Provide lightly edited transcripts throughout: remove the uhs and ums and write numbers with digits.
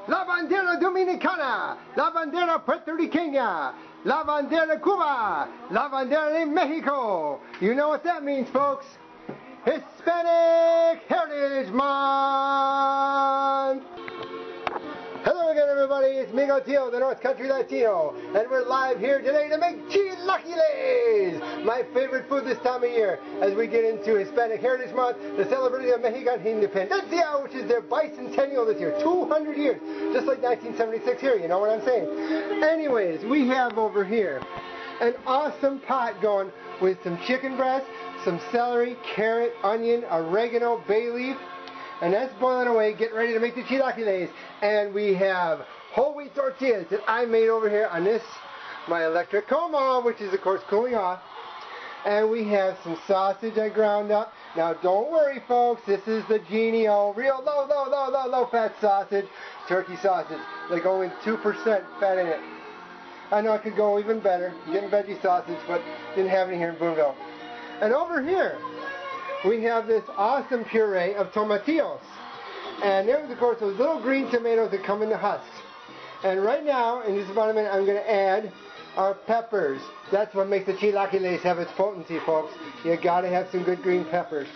la bandera dominicana, la bandera puertorriqueña, la bandera Cuba, la bandera de Mexico. You know what that means, folks. Hispanic Heritage Month. Hello again, everybody. It's Migueltio, the North Country Latino, and we're live here today to make Chilaquiles, my favorite food this time of year, as we get into Hispanic Heritage Month, the celebration of Mexican Independencia, which is their Bicentennial this year, 200 years, just like 1976 here, you know what I'm saying? Anyways, we have over here an awesome pot going with some chicken breast, some celery, carrot, onion, oregano, bay leaf, and that's boiling away, getting ready to make the chilaquiles. And we have whole wheat tortillas that I made over here on this, my electric coma, which is of course cooling off. And we have some sausage I ground up. Now don't worry, folks, this is the Genio, real low fat sausage, turkey sausage, like only 2% fat in it. I know it could go even better, getting veggie sausage, but didn't have any here in Boonville. And over here, we have this awesome puree of tomatillos. And there's, of course, those little green tomatoes that come in the husks. And right now, in just about a minute, I'm going to add our peppers. That's what makes the chilaquiles have its potency, folks. You got to have some good green peppers.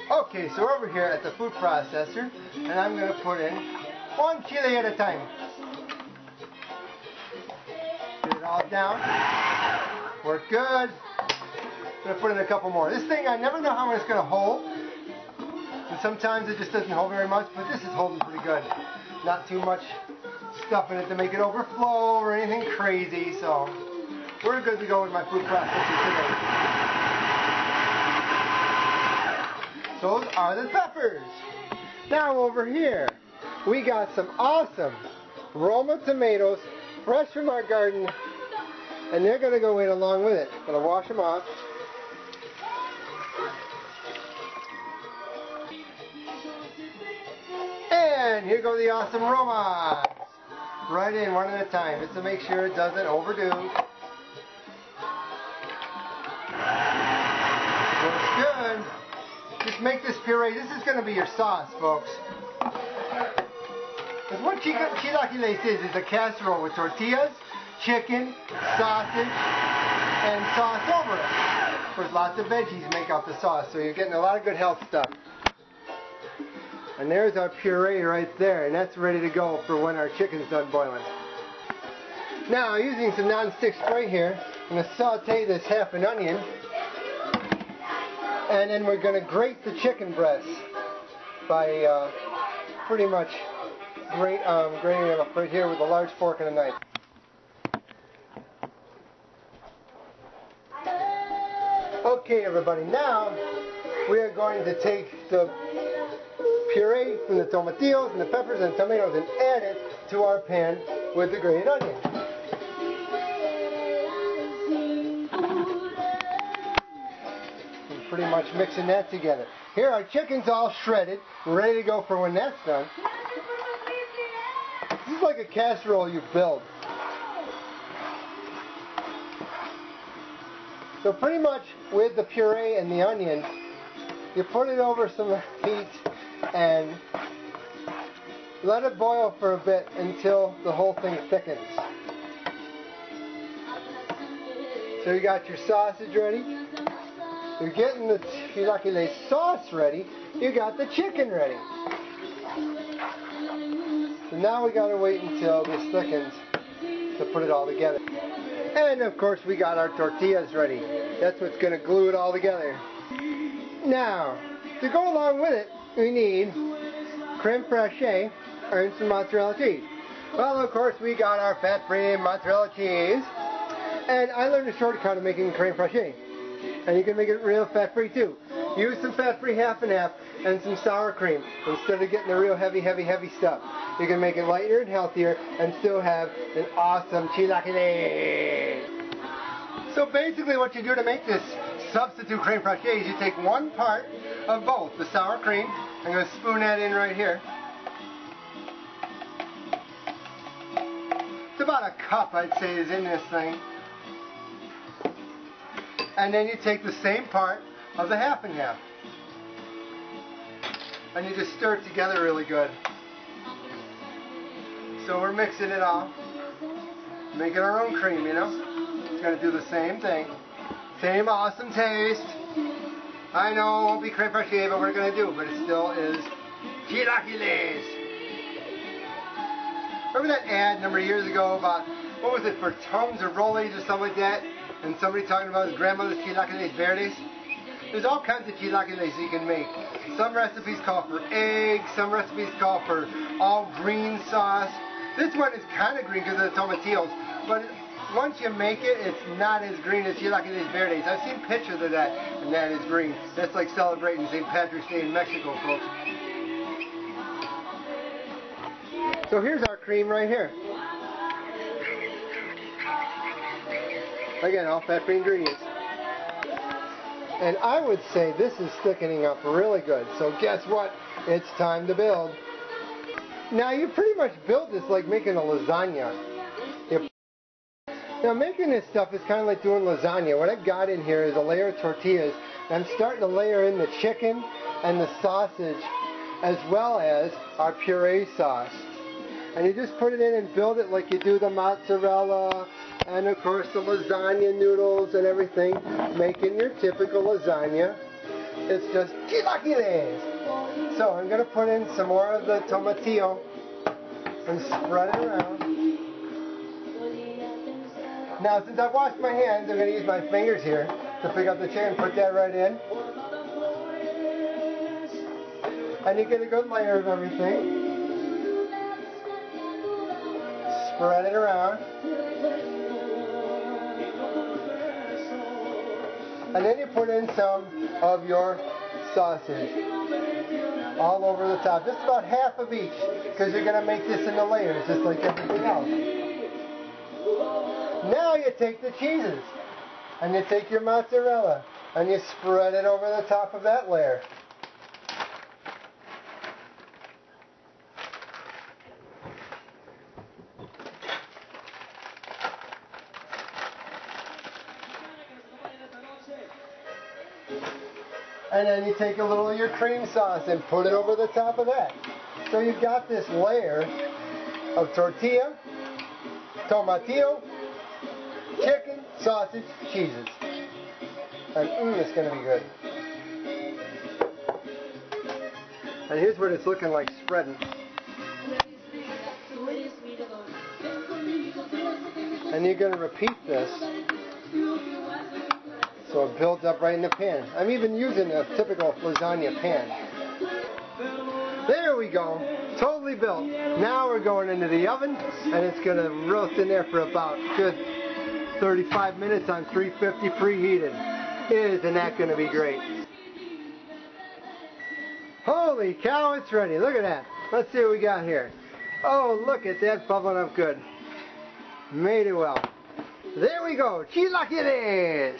Okay, so we're over here at the food processor, and I'm going to put in one chili at a time. Get it all down. Work good. I'm going to put in a couple more. This thing, I never know how much it's going to hold. And sometimes it just doesn't hold very much, but this is holding pretty good. Not too much stuff in it to make it overflow or anything crazy, so we're good to go with my food processor today. Those are the peppers. Now over here, we got some awesome Roma tomatoes, fresh from our garden, and they're going to go in along with it. I'm going to wash them off. And here go the awesome Roma. Right in one at a time, just to make sure it doesn't overdo. Looks good. Just make this puree. This is going to be your sauce, folks. Because what chilaquiles is a casserole with tortillas, chicken, sausage, and sauce over it. Of course, lots of veggies make up the sauce, so you're getting a lot of good health stuff. And there's our puree right there, and that's ready to go for when our chicken's done boiling. Now, using some non-stick spray here, I'm going to saute this half an onion, and then we're going to grate the chicken breast by pretty much grating them up right here with a large fork and a knife. Okay, everybody, now we are going to take the puree from the tomatillos and the peppers and tomatoes and add it to our pan with the grated onion. And pretty much mixing that together. Here our chicken's all shredded, ready to go for when that's done. This is like a casserole you build. So pretty much with the puree and the onion, you put it over some heat and let it boil for a bit until the whole thing thickens. So you got your sausage ready, you're getting the chilaquiles sauce ready, you got the chicken ready. So now we got to wait until this thickens to put it all together. And of course we got our tortillas ready. That's what's going to glue it all together. Now, to go along with it, we need creme fraiche and some mozzarella cheese. Well, of course, we got our fat-free mozzarella cheese. And I learned a shortcut of making creme fraiche. And you can make it real fat-free too. Use some fat-free half and half and some sour cream instead of getting the real heavy stuff. You can make it lighter and healthier and still have an awesome chilaquile. So basically what you do to make this substitute creme fraiche is you take one part of both, the sour cream, I'm going to spoon that in right here. It's about a cup, I'd say, is in this thing. And then you take the same part of the half and half. and you just stir it together really good. So we're mixing it all, making our own cream, you know. It's going to do the same thing. Same awesome taste. I know it won't be creme fraiche, but we're going to do, but it still is Chilaquiles. Remember that ad a number of years ago about, what was it, for Tums or Rollies or something like that? And somebody talking about his grandmother's Chilaquiles verdes? There's all kinds of chilaquiles you can make. Some recipes call for eggs, some recipes call for all green sauce. This one is kind of green because of the tomatillos, but once you make it, it's not as green as Chilaquiles verdes. I've seen pictures of that, and that is green. That's like celebrating St. Patrick's Day in Mexico, folks. So here's our cream right here. Again, all fat-free ingredients. And I would say this is thickening up really good. So guess what? It's time to build. Now you pretty much build this like making a lasagna. Now making this stuff is kind of like doing lasagna. What I've got in here is a layer of tortillas. I'm starting to layer in the chicken and the sausage as well as our puree sauce. And you just put it in and build it like you do the mozzarella and of course the lasagna noodles and everything. Making your typical lasagna. It's just chilaquiles. So I'm going to put in some more of the tomatillo and spread it around. Now since I've washed my hands, I'm going to use my fingers here to pick up the chicken, put that right in. And you get a good layer of everything. Spread it around. And then you put in some of your sausage all over the top. Just about half of each, because you're going to make this into layers just like everything else. Now you take the cheeses and you take your mozzarella and you spread it over the top of that layer. And then you take a little of your cream sauce and put it over the top of that. So you've got this layer of tortilla, tomatillo, chicken, sausage, cheeses. And it's going to be good. And here's what it's looking like spreading. And you're going to repeat this so it builds up right in the pan. I'm even using a typical lasagna pan. There we go. Totally built. Now we're going into the oven and it's going to roast in there for about good 35 minutes on 350 preheated. Isn't that going to be great? Holy cow, it's ready. Look at that. Let's see what we got here. Oh, look at that, bubbling up good. Made it well. There we go. Chilaquiles.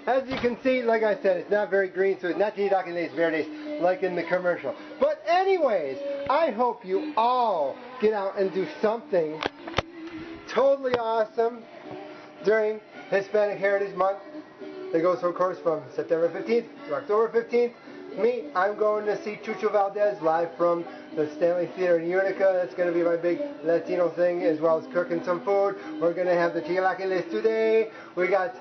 As you can see, like I said, it's not very green, so it's not Chilaquiles verdes like in the commercial. But anyways, I hope you all get out and do something totally awesome during Hispanic Heritage Month. That goes, of course, from September 15th to October 15th. Me, I'm going to see Chucho Valdez live from the Stanley Theater in Utica. That's going to be my big Latino thing, as well as cooking some food. We're going to have the Chilaquiles today. We got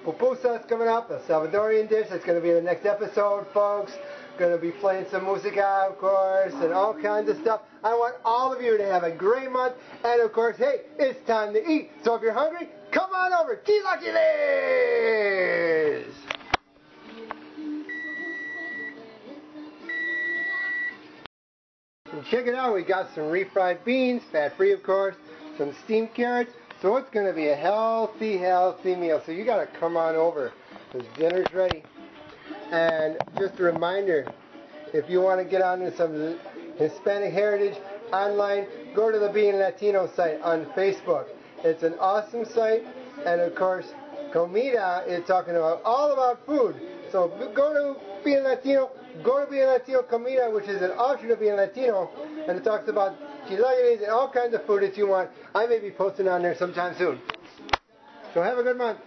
pupusas coming up, a Salvadorian dish. That's going to be in the next episode, folks. Going to be playing some música, of course, and all kinds of stuff. I want all of you to have a great month. And, of course, hey, it's time to eat. So if you're hungry, come on over. Chilaquiles! And check it out. We got some refried beans, fat-free, of course, some steamed carrots. So it's going to be a healthy, healthy meal. So you got to come on over because dinner's ready. And just a reminder, if you want to get onto some Hispanic Heritage online, go to the Being Latino site on Facebook. It's an awesome site. And of course, Comida is talking about all about food. So go to Being Latino, go to Being Latino Comida, which is an option of Being Latino. And it talks about chilaquiles and all kinds of food that you want. I may be posting on there sometime soon. So have a good month.